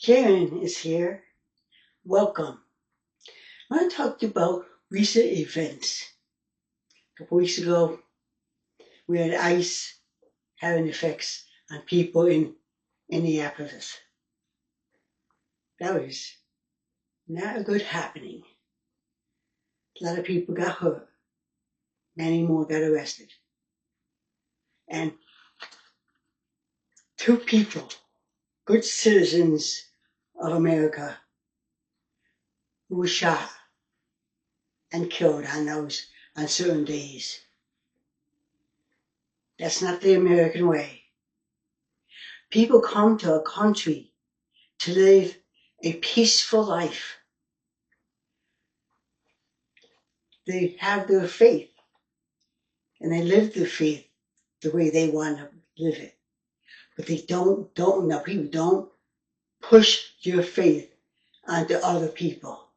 Karen is here. Welcome. I want to talk to you about recent events. A couple weeks ago, we had ice having effects on people in Minneapolis. That was not a good happening. A lot of people got hurt. Many more got arrested. And two people, good citizens of America, who were shot and killed on certain days. That's not the American way. People come to a country to live a peaceful life. They have their faith, and they live their faith the way they want to live it. But people don't push your faith onto other people.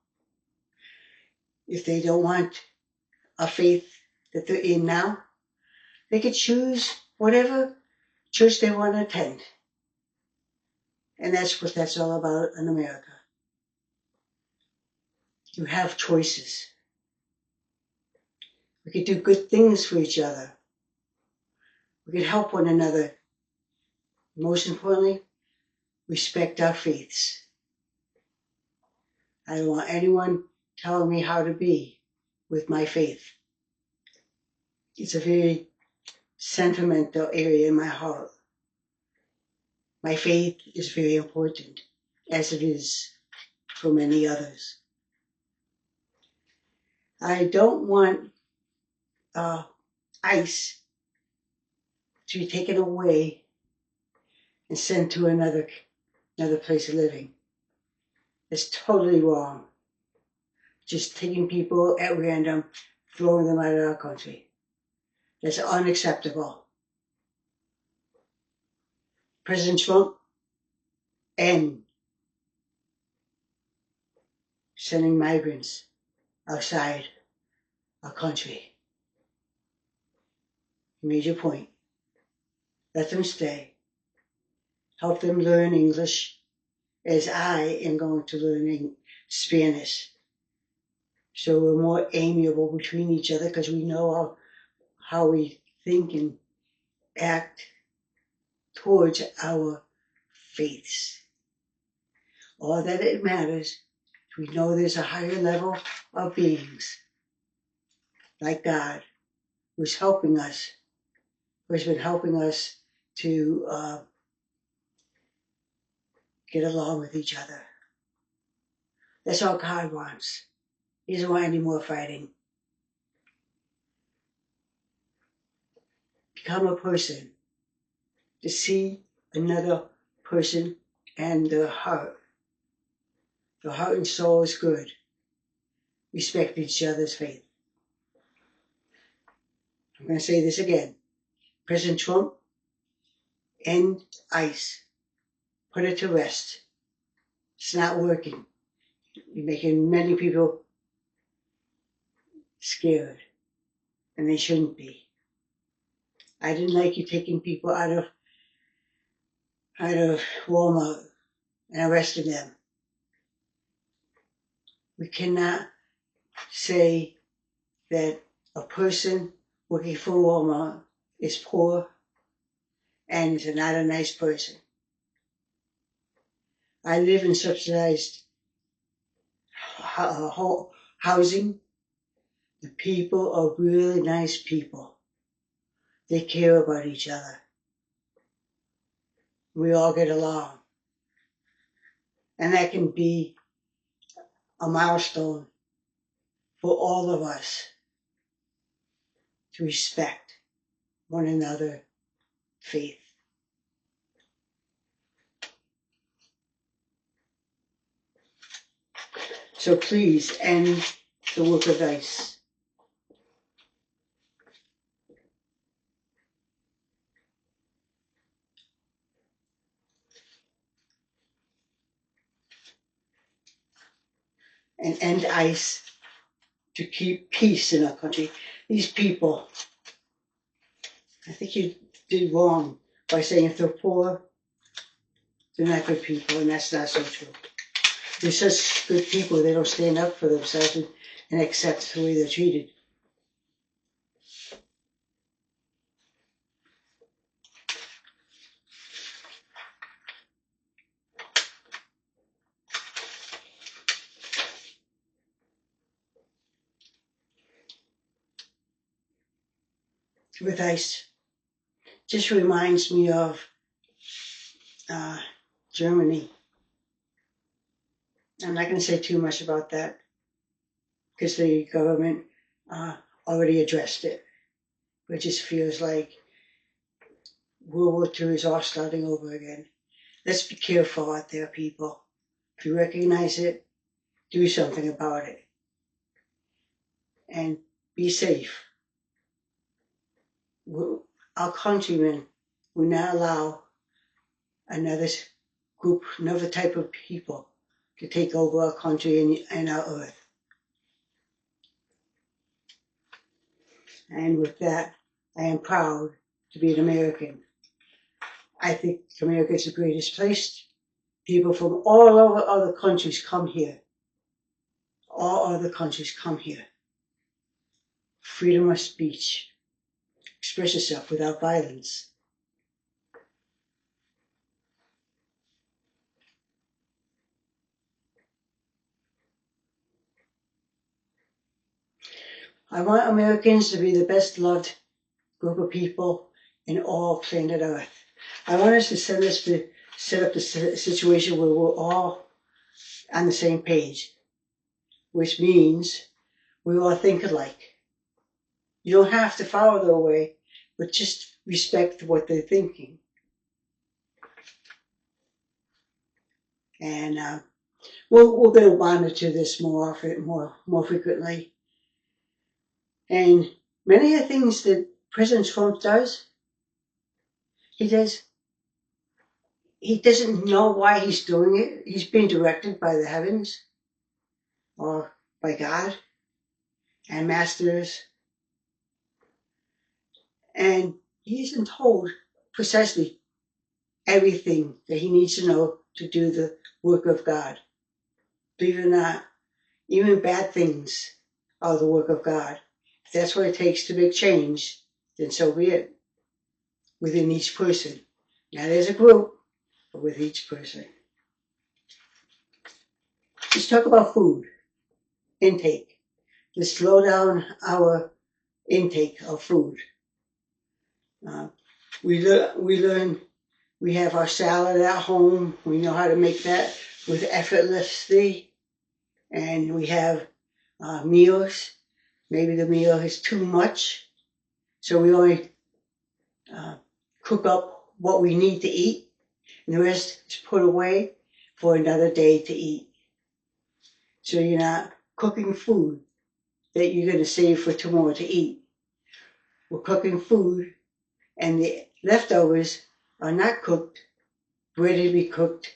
If they don't want a faith that they're in now, they could choose whatever church they want to attend. And that's what that's all about in America. You have choices. We could do good things for each other. We could help one another. Most importantly, respect our faiths. I don't want anyone telling me how to be with my faith. It's a very sentimental area in my heart. My faith is very important, as it is for many others. I don't want ICE to be taken away and sent to another place of living. It's totally wrong. Just taking people at random, throwing them out of our country. That's unacceptable. President Trump and sending migrants outside our country. You made your point. Let them stay. Help them learn English as I am going to learn Spanish. So we're more amiable between each other because we know how we think and act towards our faiths. All that it matters, we know there's a higher level of beings, like God, who's helping us, who's been helping us to get along with each other. That's all God wants. He doesn't want any more fighting. Become a person to see another person and their heart. Their heart and soul is good. Respect each other's faith. I'm going to say this again. President Trump, end ICE. Put it to rest. It's not working. You're making many people scared, and they shouldn't be. I didn't like you taking people out of Walmart and arresting them. We cannot say that a person working for Walmart is poor and is not a nice person. I live in subsidized housing. The people are really nice people. They care about each other. We all get along. And that can be a milestone for all of us to respect one another's faith. So please end the work of ICE. And end ICE to keep peace in our country. These people, I think you did wrong by saying if they're poor, they're not good people, and that's not so true. They're such good people, they don't stand up for themselves and accept the way they're treated. With ice. Just reminds me of Germany. I'm not going to say too much about that because the government already addressed it. It just feels like World War II is all starting over again. Let's be careful out there, people. If you recognize it, do something about it. And be safe. Our countrymen will not allow another group, another type of people to take over our country and our earth. And with that, I am proud to be an American. I think America is the greatest place. People from all over other countries come here. All other countries come here. Freedom of speech. Express yourself without violence. I want Americans to be the best loved group of people in all planet Earth. I want us to set up the situation where we're all on the same page, which means we all think alike. You don't have to follow their way, but just respect what they're thinking. And we're going to monitor this more frequently. And many of the things that President Trump does, he doesn't know why he's doing it. He's being directed by the heavens or by God and masters. And he isn't told precisely everything that he needs to know to do the work of God. Believe it or not, even bad things are the work of God. If that's what it takes to make change, then so be it. Within each person. Not as a group, but with each person. Let's talk about food intake. Let's slow down our intake of food. We learn, we have our salad at home. We know how to make that with effortlessly. And we have meals. Maybe the meal is too much. So we only cook up what we need to eat. And the rest is put away for another day to eat. So you're not cooking food that you're going to save for tomorrow to eat. We're cooking food and the leftovers are not cooked, ready to be cooked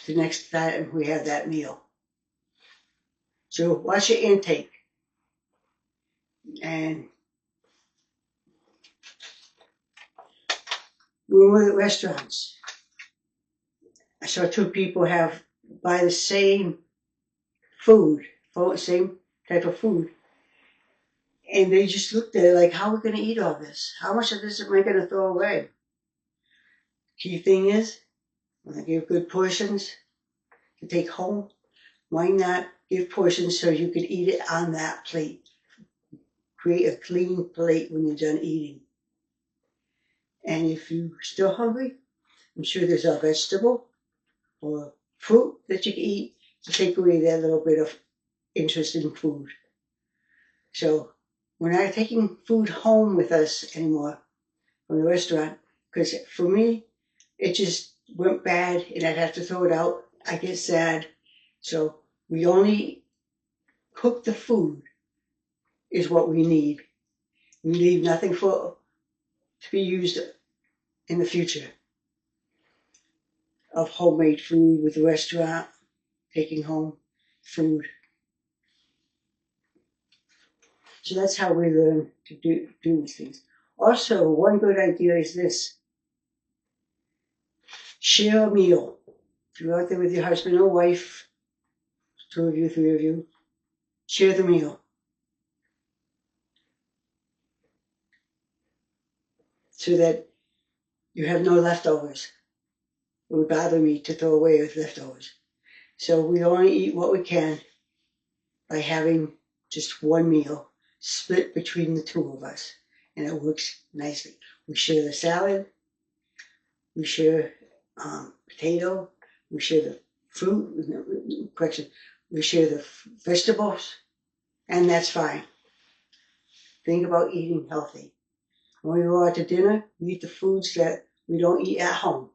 the next time we have that meal. So watch your intake. And when we're at restaurants, I saw two people buy the same food, same type of food. And they just looked at it like, how are we going to eat all this? How much of this am I going to throw away? Key thing is, when I give good portions to take home, why not give portions so you can eat it on that plate? Create a clean plate when you're done eating. And if you're still hungry, I'm sure there's a vegetable or fruit that you can eat to take away that little bit of interest in food. So we're not taking food home with us anymore from the restaurant, because for me, it just went bad and I'd have to throw it out. I get sad. So we only cook the food is what we need. We leave nothing to be used in the future of homemade food with the restaurant, taking home food. So that's how we learn to do these things. Also, one good idea is this. Share a meal. If you're out there with your husband or wife, 2 of you, 3 of you, share the meal. So that you have no leftovers. It would bother me to throw away with leftovers. So we only eat what we can by having just one meal split between the 2 of us. And it works nicely. We share the salad, we share potato, we share the fruit, we share the vegetables, and that's fine. Think about eating healthy. When we go out to dinner, we eat the foods that we don't eat at home.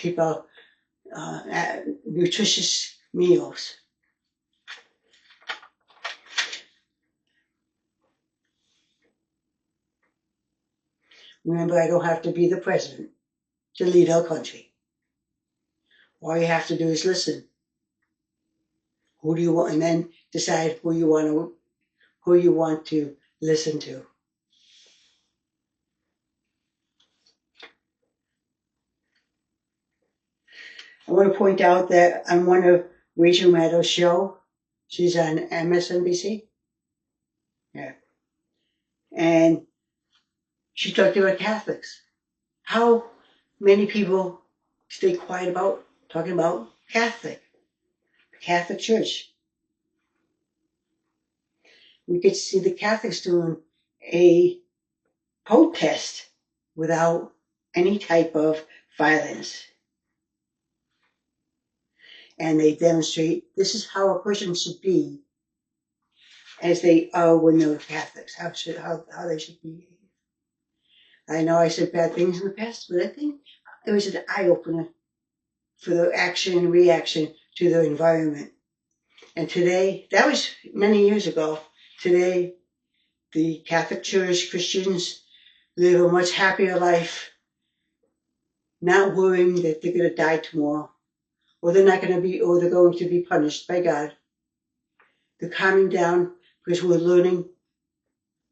Keep our nutritious meals. Remember, I don't have to be the president to lead our country. All you have to do is listen. Who do you want, and then decide who you want to listen to. I want to point out that on one of Rachel Maddow's show, she's on MSNBC, yeah, and she talked about Catholics. How many people stay quiet about talking about Catholic Church? We could see the Catholics doing a protest without any type of violence. And they demonstrate this is how a person should be as they are when they're Catholics, how they should behave. I know I said bad things in the past, but I think it was an eye-opener for the action and reaction to the environment. And today, that was many years ago, today the Catholic Church, Christians live a much happier life, not worrying that they're going to die tomorrow, or they're going to be punished by God. They're calming down because we're learning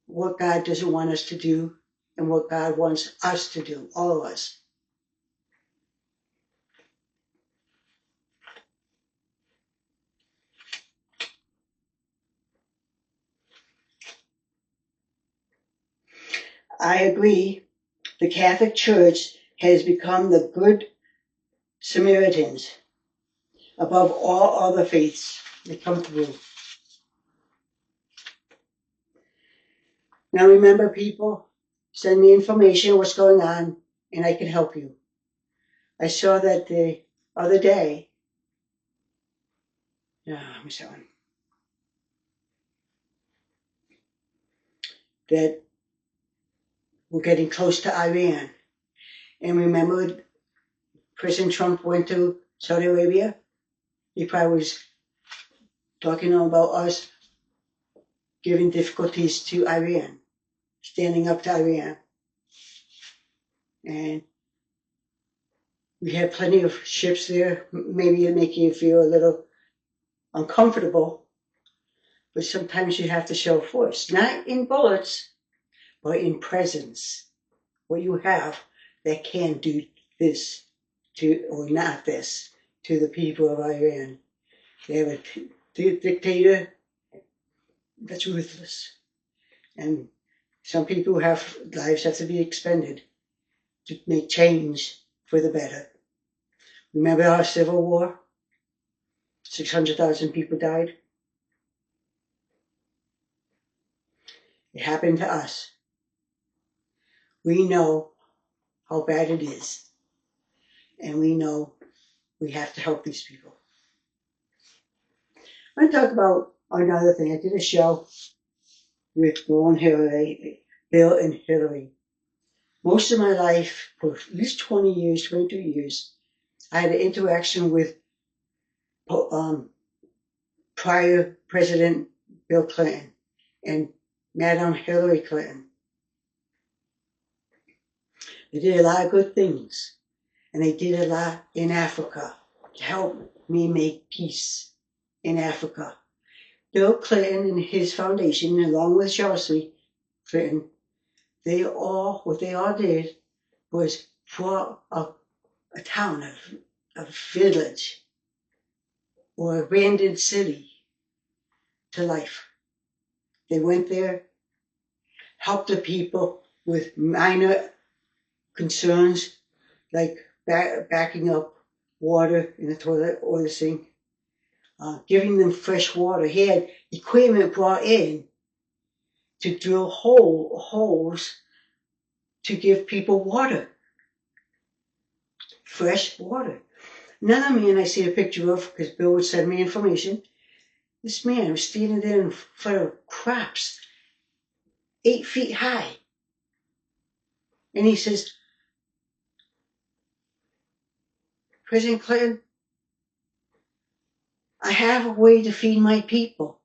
what God doesn't want us to do and what God wants us to do, all of us. I agree, the Catholic Church has become the good Samaritans above all other faiths that come through. Now remember, people, send me information, what's going on, and I can help you. I saw that the other day, that we're getting close to Iran. And remember, President Trump went to Saudi Arabia? He probably was talking about us giving difficulties to Iran, standing up to Iran. And we have plenty of ships there. Maybe it make you feel a little uncomfortable, but sometimes you have to show force, not in bullets, but in presence. What you have that can do this to, or not this, to the people of Iran. They have a dictator that's ruthless. And some people lives have to be expended to make change for the better. Remember our Civil War? 600,000 people died. It happened to us. We know how bad it is. And we know we have to help these people. I want to talk about another thing. I did a show with Bill and Hillary. Most of my life, for at least 20 years, 22 years, I had an interaction with prior President Bill Clinton and Madam Hillary Clinton. They did a lot of good things, and they did a lot in Africa to help me make peace in Africa. Bill Clinton and his foundation, along with Chelsea Clinton, what they all did was for a town of a village or abandoned city to life. They went there, helped the people with minor concerns like backing up water in the toilet or the sink, giving them fresh water. He had equipment brought in to drill holes to give people water, fresh water. Another man I see a picture of, because Bill would send me information, this man was standing there in front of crops, 8 feet high. And he says, President Clinton, I have a way to feed my people.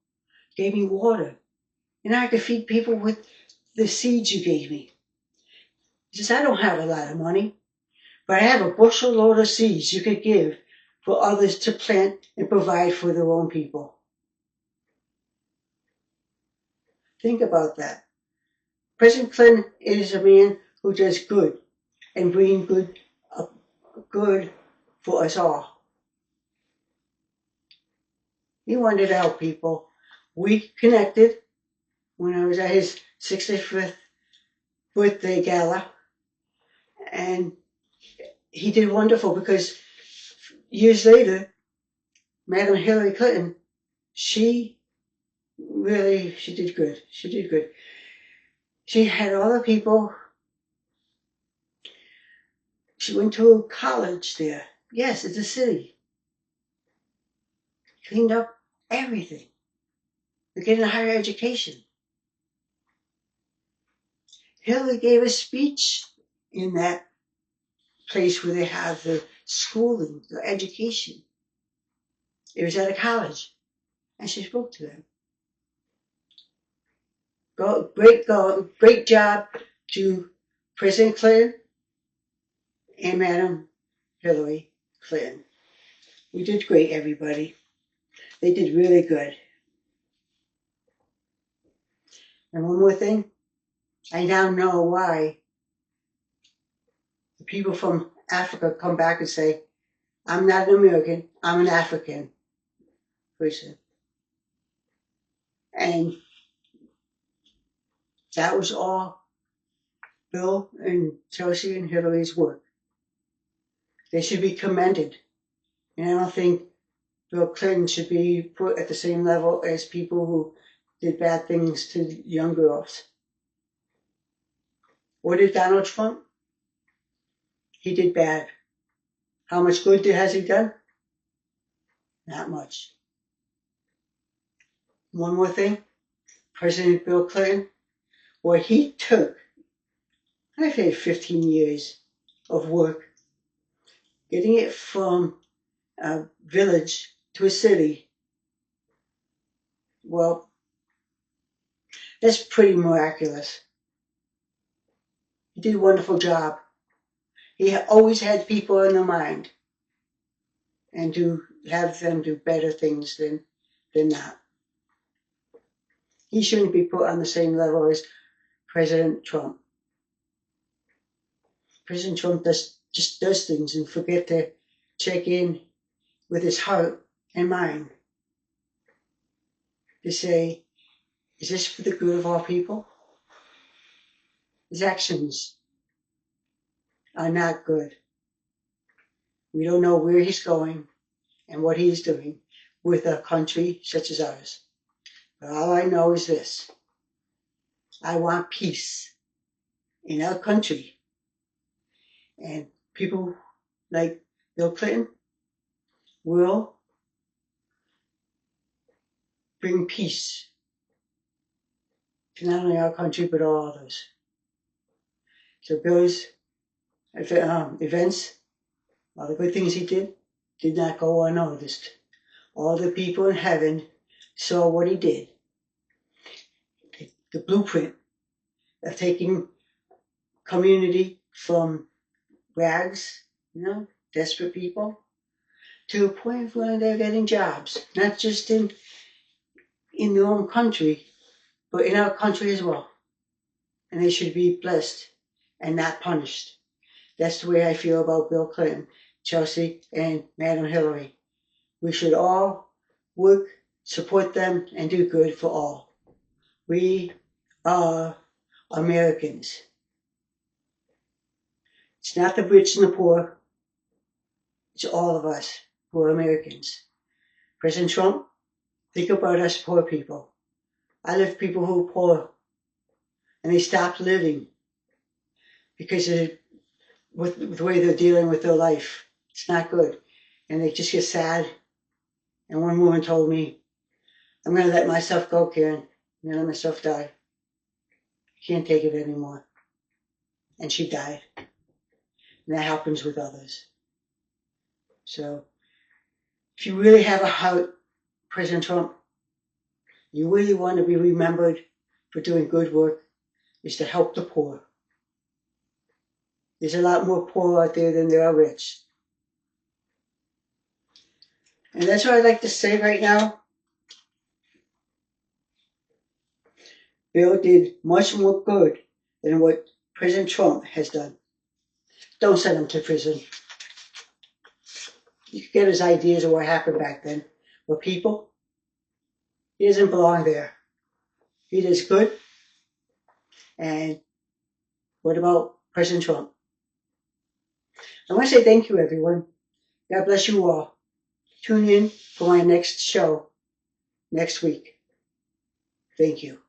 Gave me water. And I could feed people with the seeds you gave me. He says, I don't have a lot of money, but I have a bushel load of seeds you could give for others to plant and provide for their own people. Think about that. President Clinton is a man who does good and bring good for us all. He wanted to help people. We connected when I was at his 65th birthday gala, and he did wonderful because years later, Madam Hillary Clinton, she did good. She did good. She had all the people. She went to college there. Yes, it's a city. Cleaned up everything. They're getting a higher education. Hillary gave a speech in that place where they have the schooling, the education. It was at a college, and she spoke to them. Great job to President Clinton and Madam Hillary Clinton. We did great, everybody. They did really good. And one more thing, I now know why the people from Africa come back and say, I'm not an American, I'm an African person. And that was all Bill and Chelsea and Hillary's work. They should be commended. And I don't think Bill Clinton should be put at the same level as people who did bad things to young girls. What did Donald Trump? He did bad. How much good has he done? Not much. One more thing. President Bill Clinton, what he took, I've had 15 years of work, getting it from a village to a city. Well, that's pretty miraculous. He did a wonderful job. He always had people in their mind and to have them do better things than that. He shouldn't be put on the same level as President Trump. President Trump just does things and forget to check in with his heart and mind to say, is this for the good of all people? His actions are not good. We don't know where he's going and what he's doing with a country such as ours. But all I know is this. I want peace in our country. And people like Bill Clinton will bring peace to not only our country, but all others. So Bill's events, all the good things he did not go unnoticed. All the people in heaven saw what he did. The blueprint of taking community from rags, desperate people, to a point where they're getting jobs, not just in their own country, but in our country as well. And they should be blessed and not punished. That's the way I feel about Bill Clinton. Chelsea, and Madam Hillary. We should all work, support them, and do good for all. We are Americans. It's not the rich and the poor. It's all of us who are Americans. President Trump, think about us poor people. I live with people who are poor, and they stopped living because of the way they're dealing with their life. It's not good. And they just get sad. And one woman told me, I'm going to let myself go, Karen. I'm going to let myself die. I can't take it anymore. And she died. And that happens with others. So, if you really have a heart, President Trump, you really want to be remembered for doing good work, is to help the poor. There's a lot more poor out there than there are rich. And that's what I'd like to say right now. Bill did much more good than what President Trump has done. Don't send him to prison. You can get his ideas of what happened back then. But people, he doesn't belong there. He does good. And what about President Trump? I want to say thank you, everyone. God bless you all. Tune in for my next show next week. Thank you.